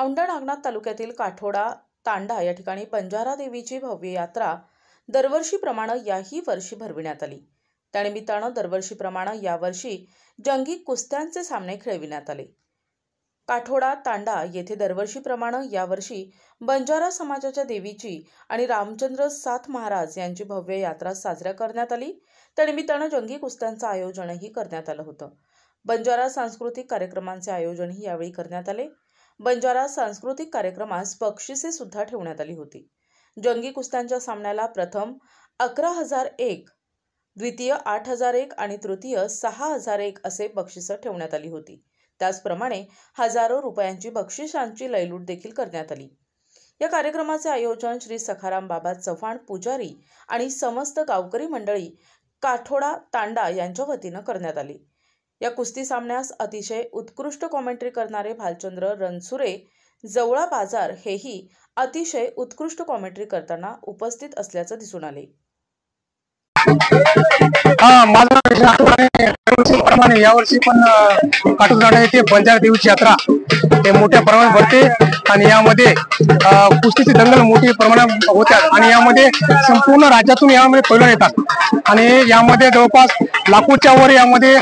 औंढा नागनाथ तालुक्यातील काठोडा तांडा या ठिकाणी बंजारा देवीची भव्य यात्रा दरवर्षीप्रमाणे याही वर्षी भरविण्यात आली। त्यानिमित्ताने दरवर्षीप्रमाणे यावर्षी जंगी कुस्त्यांचे सामने खेळविण्यात आले। काठोडा तांडा येथे दरवर्षीप्रमाणे यावर्षी बंजारा समाजाच्या देवीची आणि रामचंद्र साथ महाराज यांची भव्य यात्रा साजरी करण्यात आली। त्यानिमित्ताने जंगी कुस्त्यांचे आयोजनही करण्यात आले होते। बंजारा सांस्कृतिक कार्यक्रमांचे आयोजनही यावेळी करण्यात आले। बंजारा सांस्कृतिक कार्यक्रमास बक्षिसे सुद्धा ठेवण्यात आली होती। जंगी कुस्त्यांच्या सामन्याला प्रथम 11,001, द्वितीय 8,001 आणि तृतीय 6,001 असे बक्षिसे ठेवण्यात आली होती। त्याचप्रमाणे हजारो रुपयांची बक्षिसांची लयलूट देखील करण्यात आली। या कार्यक्रमाचे आयोजन श्री सखाराम बाबा चव्हाण पुजारी आणि समस्त गावकरी मंडळी काठोडा तांडा यांच्या वतीने करण्यात आले। या कुस्ती सामन्यास अतिशय उत्कृष्ट कॉमेंट्री करणारे भालचंद्र रणसुरे जवळा बाजार हेही अतिशय उत्कृष्ट कॉमेंट्री करताना उपस्थित असल्याचे दिसून आले। यावर्षी पण काठोडा येथे बंजारा देवीची यात्रा मोठ्या प्रमाणात भरते आणि यामध्ये कुस्तीची दंगल मोठी प्रमाणात होतात आणि यामध्ये संपूर्ण राज्यातून यामध्ये पैलवान येतात आणि यामध्ये जवळपास लाखोच्या वर यामध्ये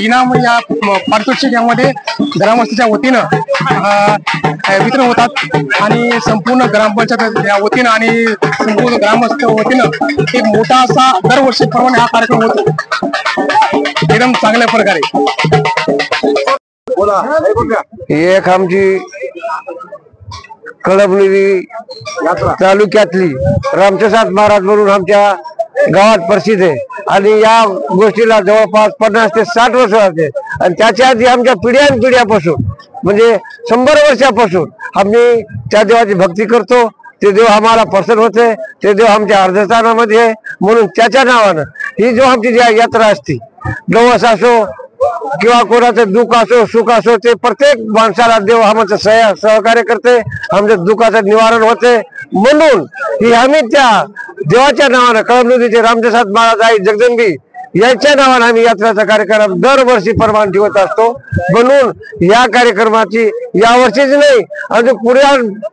इनाम या पारितोषिक यामध्ये ग्रामस्थांच्या वतीनं वितरण होतात आणि संपूर्ण ग्रामपंचायत या वतीनं आणि संपूर्ण ग्रामस्थ वतीनं एक मोठा असा दरवर्षी प्रमाणे हा कार्यक्रम होतो एकदम चांगल्या प्रकारे। एक आमची कळमनुरी तालुक्यातली रामचंद्र महाराज म्हणून आमच्या गावात प्रसिद्ध आहे आणि या गोष्टीला जवळपास 50 ते 60 वर्ष होते आणि त्याच्या आधी आमच्या पिढ्यानपिढ्यापासून म्हणजे 100 वर्षापासून आम्ही त्या देवाची भक्ती करतो। ते देव आम्हाला प्रसन्न होते, ते देव आमच्या अर्धस्थानामध्ये आहे म्हणून त्याच्या नावानं ही जो आमची यात्रा असते नवस असो किंवा कोणाचं दुःख असो सुख असो ते प्रत्येक माणसाला देव आमचं सहकार्य करते, आमच्या दुःखाचं निवारण होते म्हणून ही आम्ही त्या देवाच्या नावानं कळमनुरीचे रामचंद्र महाराज आई जगदंबी यांच्या नावाने आम्ही यात्रेचा कार्यक्रम दरवर्षी प्रमाण ठेवत असतो। म्हणून या कार्यक्रमाची यावर्षीच नाही अजून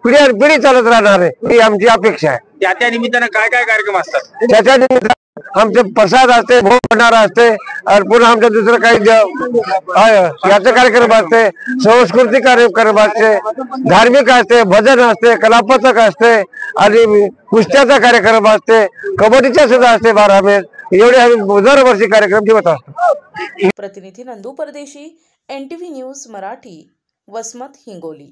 पिढी चालत राहणार आहे ही आमची अपेक्षा आहे। त्या निमित्तानं काय काय कार्यक्रम असतात? त्याच्या निमित्तानं आमचे प्रसाद असते, भोग भंडारा असते आणि पुन्हा आमच्या दुसरं काही याचा कार्यक्रम असते, सांस्कृतिक कार्यक्रम असते, धार्मिक असते, भजन असते, कलापथक असते आणि कुस्त्याचा कार्यक्रम असते, कबड्डीचा सुद्धा असते 12 मे एवढे आम्ही दरवर्षी कार्यक्रम ठेवत असतो। प्रतिनिधी नंदू परदेशी, NTV न्यूज मराठी, वसमत हिंगोली।